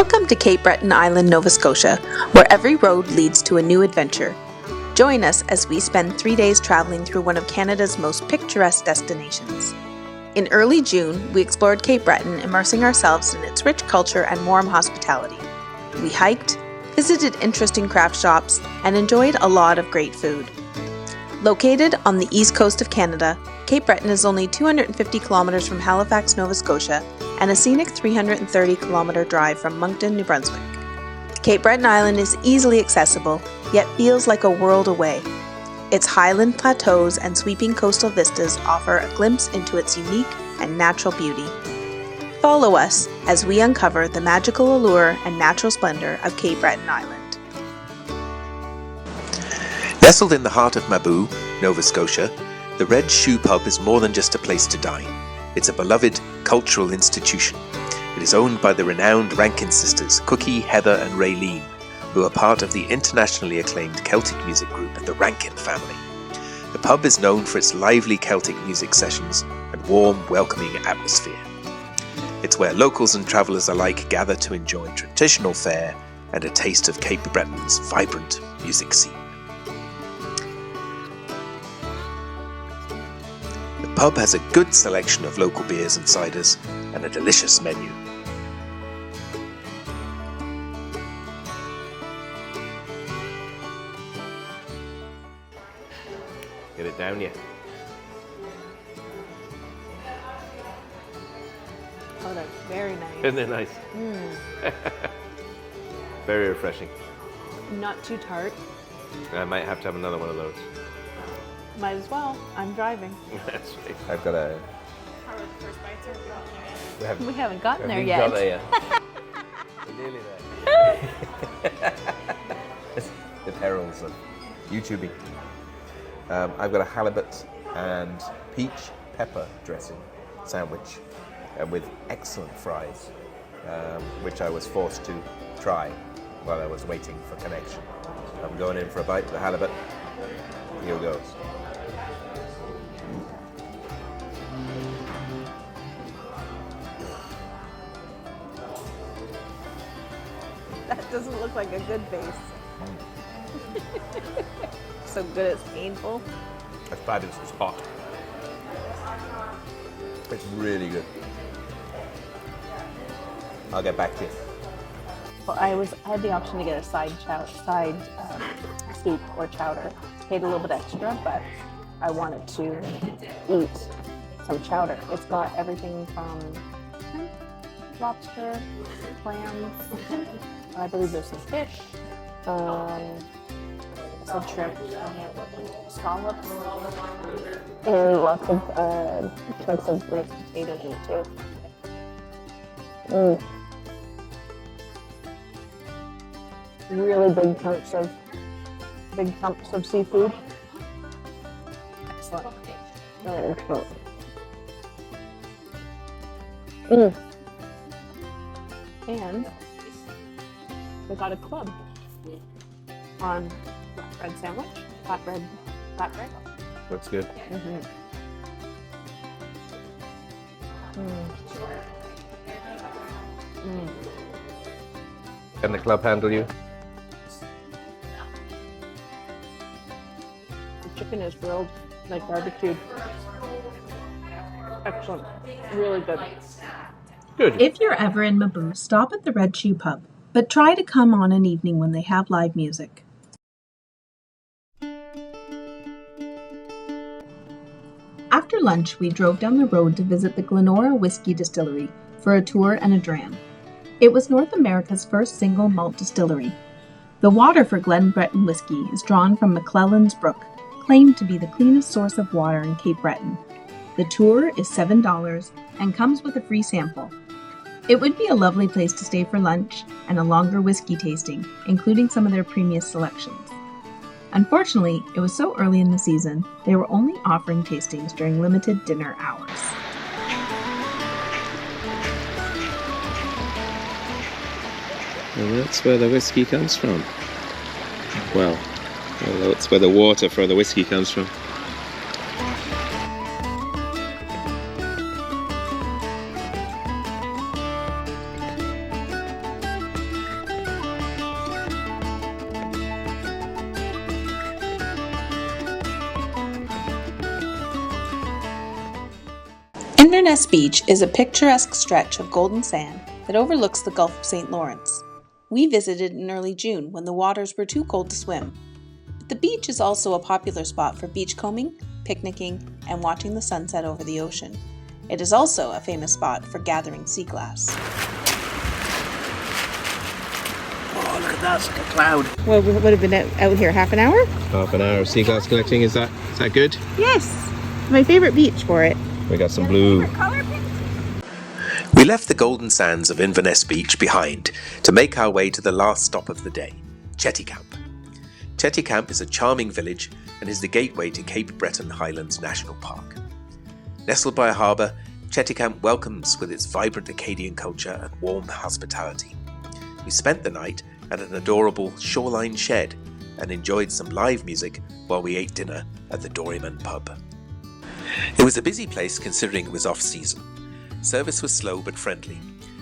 Welcome to Cape Breton Island, Nova Scotia, where every road leads to a new adventure. Join us as we spend 3 days traveling through one of Canada's most picturesque destinations. In early June, we explored Cape Breton, immersing ourselves in its rich culture and warm hospitality. We hiked, visited interesting craft shops, and enjoyed a lot of great food. Located on the east coast of Canada, Cape Breton is only 250 kilometers from Halifax, Nova Scotia, and a scenic 330-kilometer drive from Moncton, New Brunswick. Cape Breton Island is easily accessible, yet feels like a world away. Its highland plateaus and sweeping coastal vistas offer a glimpse into its unique and natural beauty. Follow us as we uncover the magical allure and natural splendor of Cape Breton Island. Nestled in the heart of Mabou, Nova Scotia, the Red Shoe Pub is more than just a place to dine. It's a beloved cultural institution. It is owned by the renowned Rankin sisters, Cookie, Heather and Raylene, who are part of the internationally acclaimed Celtic music group, the Rankin family. The pub is known for its lively Celtic music sessions and warm, welcoming atmosphere. It's where locals and travellers alike gather to enjoy traditional fare and a taste of Cape Breton's vibrant music scene. The pub has a good selection of local beers and ciders and a delicious menu. Get it down yet? Oh, that's very nice. Isn't it nice? Very refreshing. Not too tart. I might have to have another one of those. Might as well. I'm driving. That's right. I've got a... How are the first bites? We haven't gotten there Haven't yet. got there yet. We're nearly there. The perils of YouTubing. I've got a halibut and peach pepper dressing sandwich with excellent fries, which I was forced to try while I was waiting for connection. I'm going in for a bite of the halibut. Here goes. That doesn't look like a good base. So good it's painful. That's fabulous. It's hot. It's really good. I'll get back to you. Well, I had the option to get a side soup or chowder. Paid a little bit extra, but I wanted to eat some chowder. It's got everything from lobster, clams, I believe there's some fish, some shrimp, scallops, and lots of chunks of baked potatoes in it too. Really big chunks of seafood. Excellent. Excellent. And we got a club on flatbread sandwich. Flatbread. Looks good. Can the club handle you? The chicken is grilled, like barbecued. Excellent. Really good. Good. If you're ever in Mabou, stop at the Red Shoe Pub, but try to come on an evening when they have live music. After lunch, we drove down the road to visit the Glenora Whiskey Distillery for a tour and a dram. It was North America's first single malt distillery. The water for Glen Breton whiskey is drawn from McClellan's Brook, claimed to be the cleanest source of water in Cape Breton. The tour is $7 and comes with a free sample. It would be a lovely place to stay for lunch and a longer whiskey tasting, including some of their premium selections. Unfortunately, it was so early in the season, they were only offering tastings during limited dinner hours. And that's where the whiskey comes from. Well, that's where the water for the whiskey comes from. Inverness Beach is a picturesque stretch of golden sand that overlooks the Gulf of St. Lawrence. We visited in early June when the waters were too cold to swim. But the beach is also a popular spot for beachcombing, picnicking, and watching the sunset over the ocean. It is also a famous spot for gathering sea glass. Oh, look at that, it's like a cloud. Well, we would have been out here half an hour? Half an hour of sea glass collecting, is that good? Yes. My favorite beach for it. We got some blue. We left the golden sands of Inverness Beach behind to make our way to the last stop of the day, Chetty Camp. Chetty Camp is a charming village and is the gateway to Cape Breton Highlands National Park. Nestled by a harbour, Chetty Camp welcomes with its vibrant Acadian culture and warm hospitality. We spent the night at an adorable shoreline shed and enjoyed some live music while we ate dinner at the Doryman pub. It was a busy place considering it was off-season. Service was slow but friendly.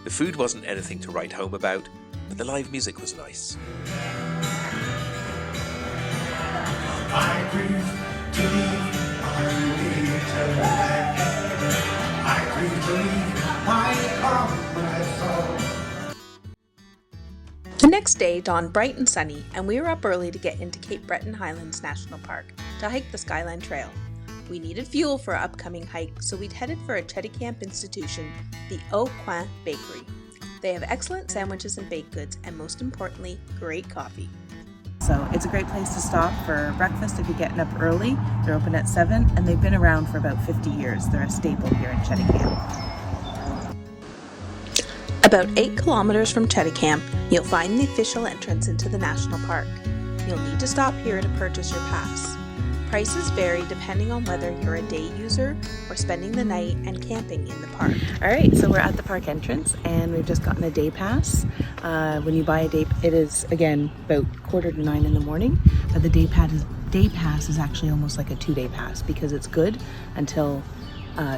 The food wasn't anything to write home about, but the live music was nice. I grieve to leave, I leave to lack. I grieve to leave my comrades all. The next day dawned bright and sunny, and we were up early to get into Cape Breton Highlands National Park to hike the Skyline Trail. We needed fuel for our upcoming hike, so we'd headed for a Cheticamp institution, the Au Coin Bakery. They have excellent sandwiches and baked goods, and most importantly, great coffee. So it's a great place to stop for breakfast if you're getting up early. They're open at 7 and they've been around for about 50 years. They're a staple here in Cheticamp. About 8 kilometers from Cheticamp, you'll find the official entrance into the national park. You'll need to stop here to purchase your pass. Prices vary depending on whether you're a day user or spending the night and camping in the park. Alright, so we're at the park entrance and we've just gotten a day pass. When you buy a day, it is again about 8:45 in the morning, but the day pass is actually almost like a 2-day pass because it's good until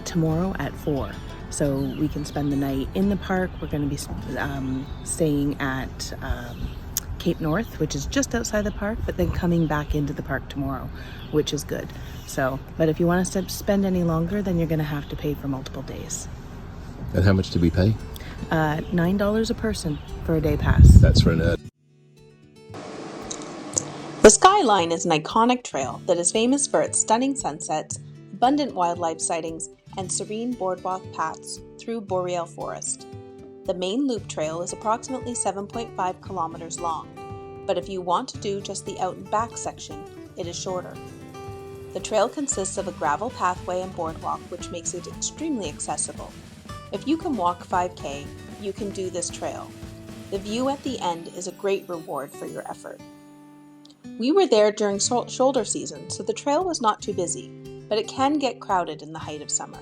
tomorrow at 4. So we can spend the night in the park. We're going to be staying at Cape North, which is just outside the park, but then coming back into the park tomorrow, which is good. So, but if you want to spend any longer, then you're going to have to pay for multiple days. And how much do we pay? $9 a person for a day pass. That's for an early. The Skyline is an iconic trail that is famous for its stunning sunsets, abundant wildlife sightings, and serene boardwalk paths through boreal forest. The main loop trail is approximately 7.5 kilometers long, but if you want to do just the out and back section, it is shorter. The trail consists of a gravel pathway and boardwalk, which makes it extremely accessible. If you can walk 5K, you can do this trail. The view at the end is a great reward for your effort. We were there during shoulder season, so the trail was not too busy, but it can get crowded in the height of summer.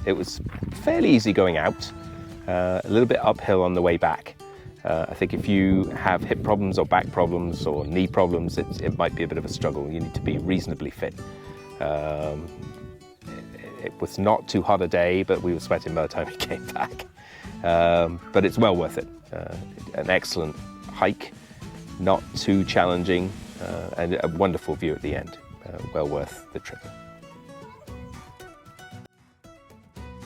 It was fairly easy going out, a little bit uphill on the way back. I think if you have hip problems or back problems or knee problems, it might be a bit of a struggle. You need to be reasonably fit. It was not too hot a day, but we were sweating by the time we came back. But it's well worth it. An excellent hike, not too challenging, and a wonderful view at the end. Well worth the trip.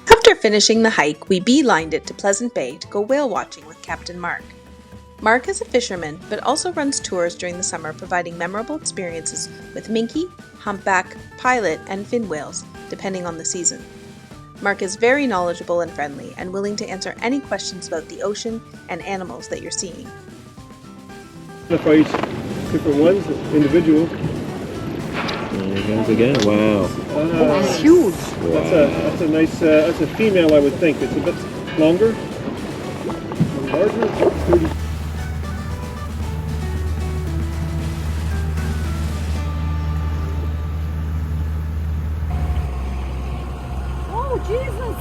After finishing the hike, we beelined it to Pleasant Bay to go whale watching with Captain Mark. Mark is a fisherman, but also runs tours during the summer, providing memorable experiences with minke, humpback, pilot, and fin whales, depending on the season. Mark is very knowledgeable and friendly, and willing to answer any questions about the ocean and animals that you're seeing. Identify each different ones, individual. There he goes again. Wow. It's huge. Wow. That's a nice. That's a female, I would think. It's a bit longer, larger. 30. Oh, Jesus!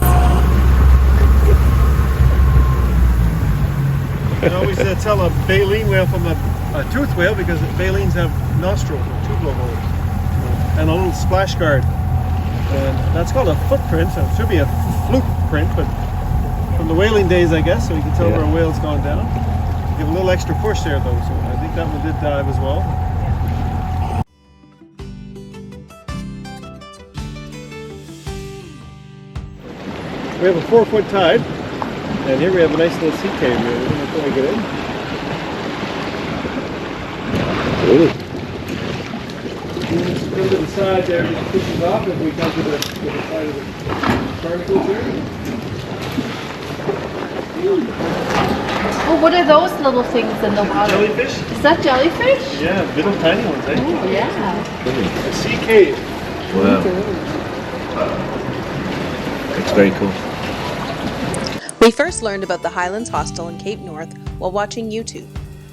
You can always tell a baleen whale from a toothed whale because baleens have nostrils or tube blowholes and a little splash guard. And that's called a footprint. So it should be a fluke print, but from the whaling days, I guess, so you can tell where a whale's gone down. Give a little extra push there, though. So I think think that one did dive as well. We have a 4-foot tide, and here we have a nice little sea cave here. We're going to try to get in. Really? Just come to the side there, and it pushes off as we come to the side of the barnacles here. Oh, what are those little things in the water? Jellyfish? Is that jellyfish? Yeah, little tiny ones, eh? Oh, yeah. A sea cave. Wow. It's very cool. We first learned about the Highlands Hostel in Cape North while watching YouTube.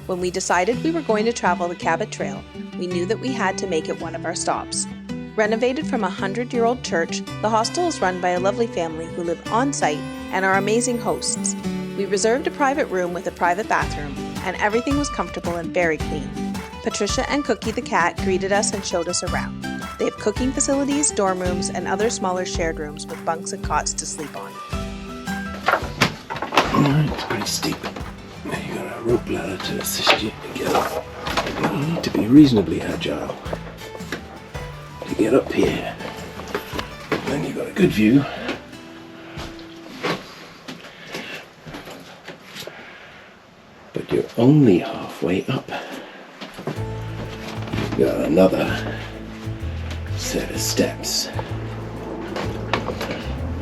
When we decided we were going to travel the Cabot Trail, we knew that we had to make it one of our stops. Renovated from a 100-year-old church, the hostel is run by a lovely family who live on site and are amazing hosts. We reserved a private room with a private bathroom, and everything was comfortable and very clean. Patricia and Cookie the cat greeted us and showed us around. They have cooking facilities, dorm rooms, and other smaller shared rooms with bunks and cots to sleep on. Alright, it's pretty steep. Now you got a rope ladder to assist you to get up. But you need to be reasonably agile to get up here. Then you've got a good view. But you're only halfway up. You've got another set of steps.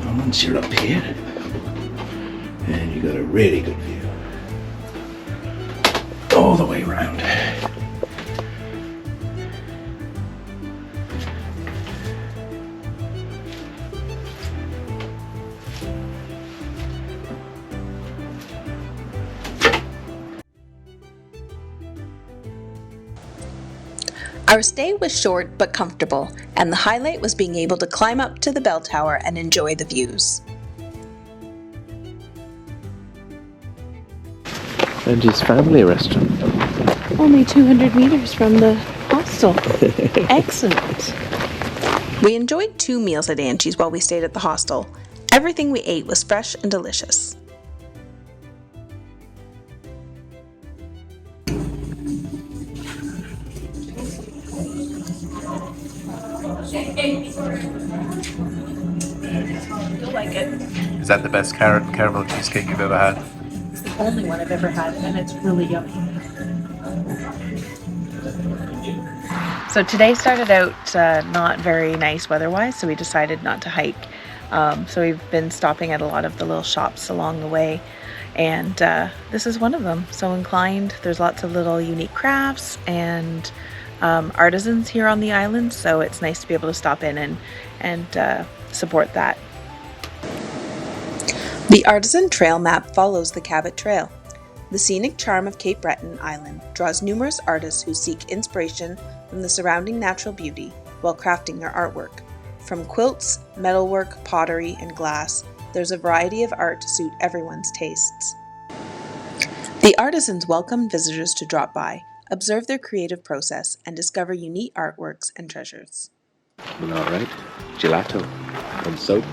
And once you're up here, and you got a really good view all the way around. Our stay was short but comfortable, and the highlight was being able to climb up to the bell tower and enjoy the views. Angie's family restaurant. Only 200 meters from the hostel. Excellent. We enjoyed 2 meals at Angie's while we stayed at the hostel. Everything we ate was fresh and delicious. Is that the best carrot and caramel cheesecake you've ever had? It's the only one I've ever had, and it's really yummy. So today started out not very nice weather-wise, so we decided not to hike. So we've been stopping at a lot of the little shops along the way, and this is one of them. So inclined, there's lots of little unique crafts and artisans here on the island, so it's nice to be able to stop in and support that. The Artisan Trail map follows the Cabot Trail. The scenic charm of Cape Breton Island draws numerous artists who seek inspiration from the surrounding natural beauty while crafting their artwork. From quilts, metalwork, pottery, and glass, there's a variety of art to suit everyone's tastes. The artisans welcome visitors to drop by, observe their creative process, and discover unique artworks and treasures. Alright, gelato and soap.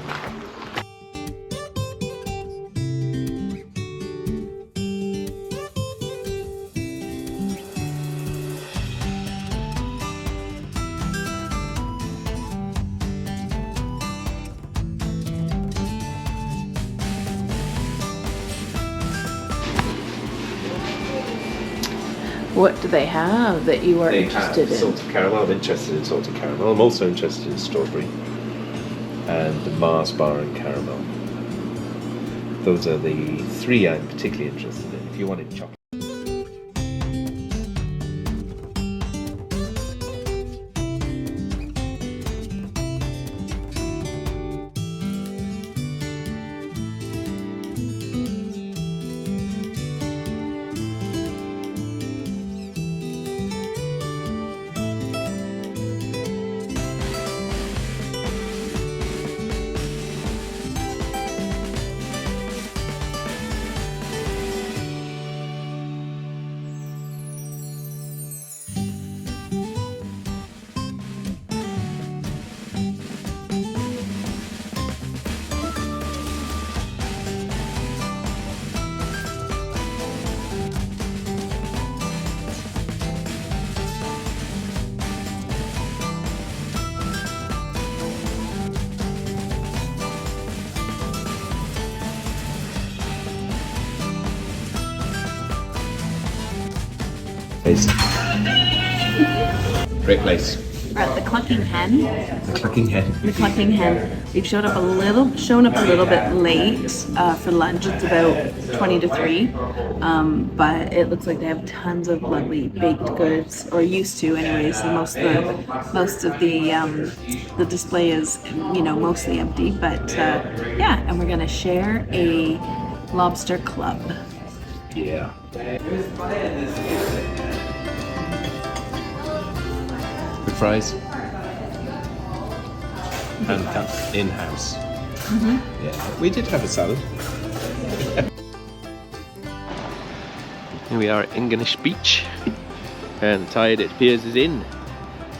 What do they have that you are They interested have in? salted caramel. I'm interested in salted caramel. I'm also interested in strawberry and the Mars bar and caramel. Those are the 3 I'm particularly interested in. If you wanted chocolate. Fries. Great place. We're at the Clucking Hen. The Clucking Hen. The Clucking Hen. We've shown up a little bit late for lunch. It's about 20 to 3, but it looks like they have tons of lovely baked goods, or used to, anyways. So most of the display is, mostly empty. But yeah, and we're gonna share a lobster club. Yeah. Good fries. And cut in-house. Yeah, we did have a salad. Here we are at Engish Beach, and the tide, it appears, is in.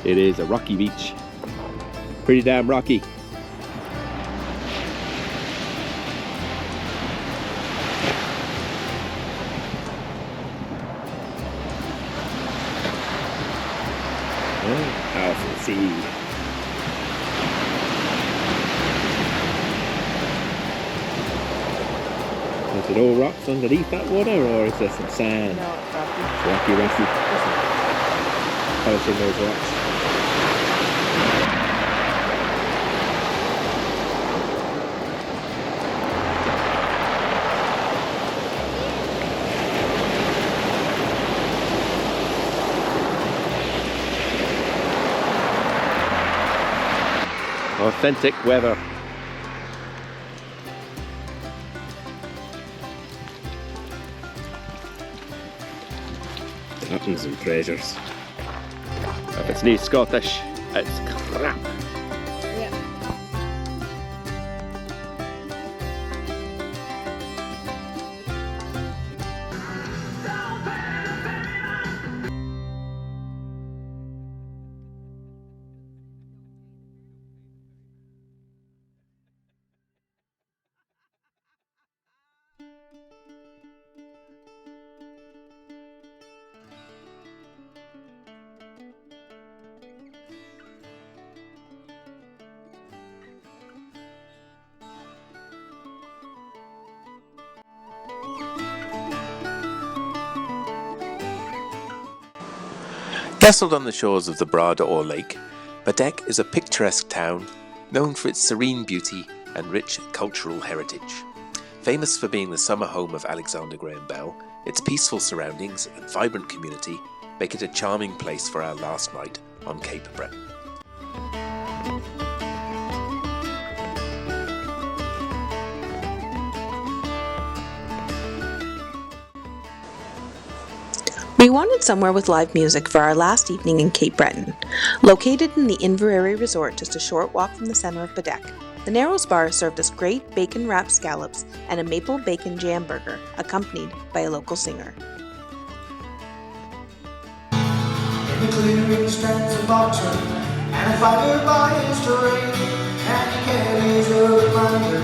It is a rocky beach. Pretty damn rocky. Powerful sea. Is it all rocks underneath that water, or is there some sand? No, it's rocky. Rocky. Polishing those rocks. Authentic weather. Buttons and treasures. If it's not Scottish, it's crap. Nestled on the shores of the Bras d'Or Lake, Baddeck is a picturesque town known for its serene beauty and rich cultural heritage. Famous for being the summer home of Alexander Graham Bell, its peaceful surroundings and vibrant community make it a charming place for our last night on Cape Breton. We wanted somewhere with live music for our last evening in Cape Breton. Located in the Inverness Resort just a short walk from the centre of Baddeck, the Narrows Bar served us great bacon-wrapped scallops and a maple bacon jam burger, accompanied by a local singer. In the clearing stands a boxer and a fighter by his terrain, and he carries a reminder.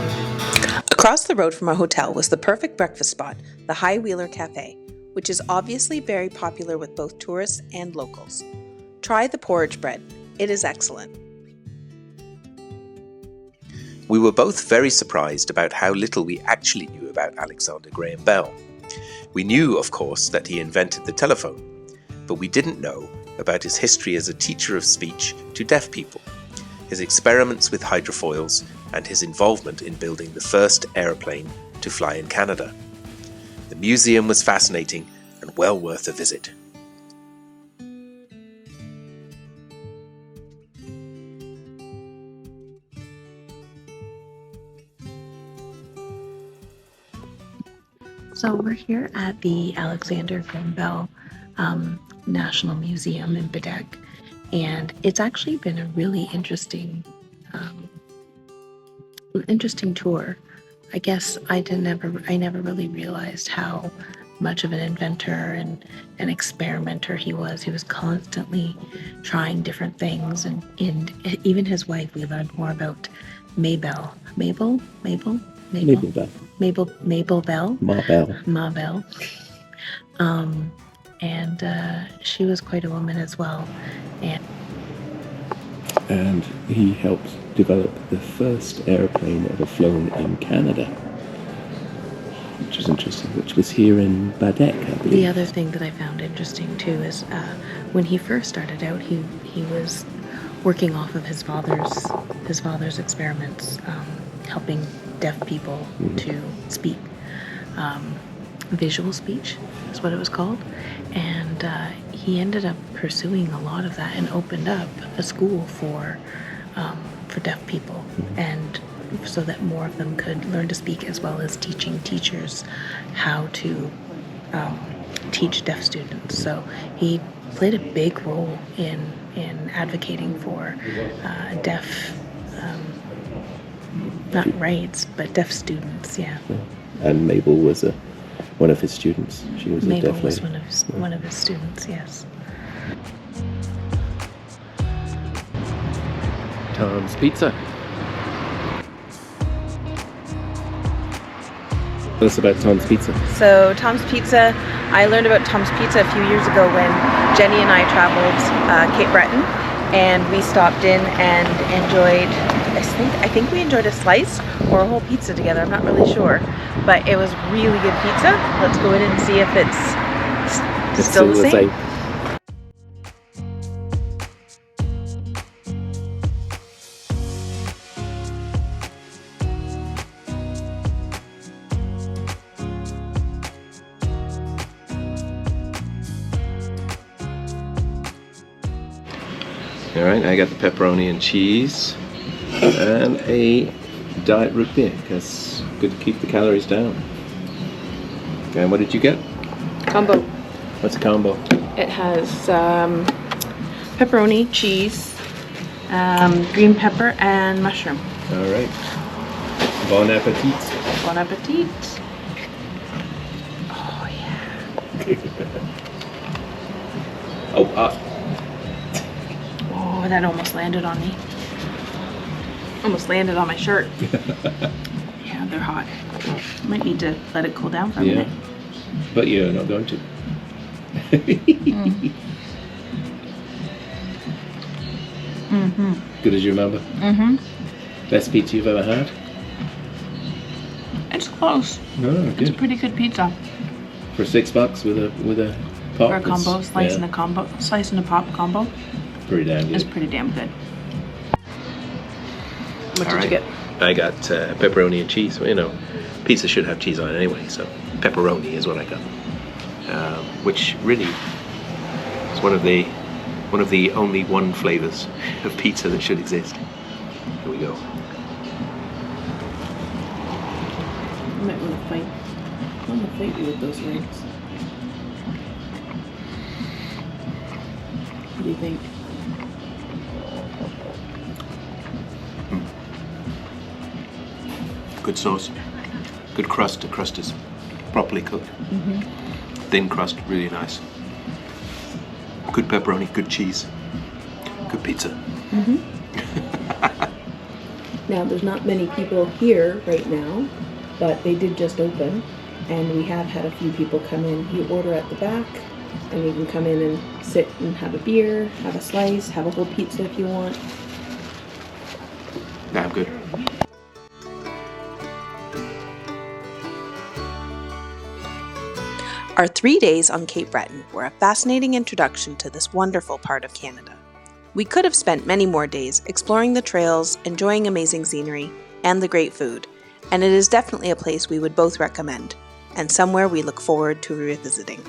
Across the road from our hotel was the perfect breakfast spot, the High Wheeler Cafe, which is obviously very popular with both tourists and locals. Try the porridge bread. It is excellent. We were both very surprised about how little we actually knew about Alexander Graham Bell. We knew, of course, that he invented the telephone, but we didn't know about his history as a teacher of speech to deaf people, his experiments with hydrofoils, and his involvement in building the first aeroplane to fly in Canada. The museum was fascinating and well worth a visit. So we're here at the Alexander Graham Bell National Museum in Baddeck, and it's actually been a really interesting tour. I guess I never really realized how much of an inventor and an experimenter he was. He was constantly trying different things, and even his wife, we learned more about Mabou Bell. And she was quite a woman as well. And he helped develop the first aeroplane ever flown in Canada. which was interesting, which was here in Baddeck, I believe. The other thing that I found interesting too is when he first started out, he was working off of his father's experiments, helping deaf people to speak. Visual speech is what it was called, and he ended up pursuing a lot of that and opened up a school for deaf people, and so that more of them could learn to speak, as well as teaching teachers how to teach deaf students. So he played a big role in advocating for deaf, not rights, but deaf students. Yeah. And Mabou was one of his students. She was a deaf Mabou was lady. one of his students. Yes. Tom's Pizza. Tell us about Tom's Pizza. So Tom's Pizza, I learned about Tom's Pizza a few years ago when Jenny and I traveled Cape Breton, and we stopped in and enjoyed, I think we enjoyed a slice or a whole pizza together, I'm not really sure, but it was really good pizza. Let's go in and see if it's still the same. All right, I got the pepperoni and cheese and a diet root beer, because good to keep the calories down. And what did you get? Combo. What's a combo? It has pepperoni, cheese, green pepper, and mushroom. All right. Bon appetit. Bon appetit. Oh yeah. Oh, Oh, that almost landed on me. Almost landed on my shirt. Yeah, they're hot. Might need to let it cool down for a minute. But you're not going to. Good as you remember? Best pizza you've ever had? It's close. Oh, It's a good. pretty good pizza. For $6 with a pop? For a combo, it's- slice yeah, and a pop combo. pretty damn good. It's pretty damn good. What All did you right. get? I got pepperoni and cheese. Well, you know, pizza should have cheese on it anyway, so pepperoni is what I got. Which really is one of the only one flavors of pizza that should exist. Here we go. I might want to fight. I want to fight you with those rings. What do you think? Good sauce, good crust. The crust is properly cooked. Thin crust, really nice. Good pepperoni, good cheese, good pizza. Now, there's not many people here right now, but they did just open, and we have had a few people come in. You order at the back, and you can come in and sit and have a beer, have a slice, have a whole pizza if you want. Damn good. Our 3 days on Cape Breton were a fascinating introduction to this wonderful part of Canada. We could have spent many more days exploring the trails, enjoying amazing scenery, and the great food, and it is definitely a place we would both recommend, and somewhere we look forward to revisiting.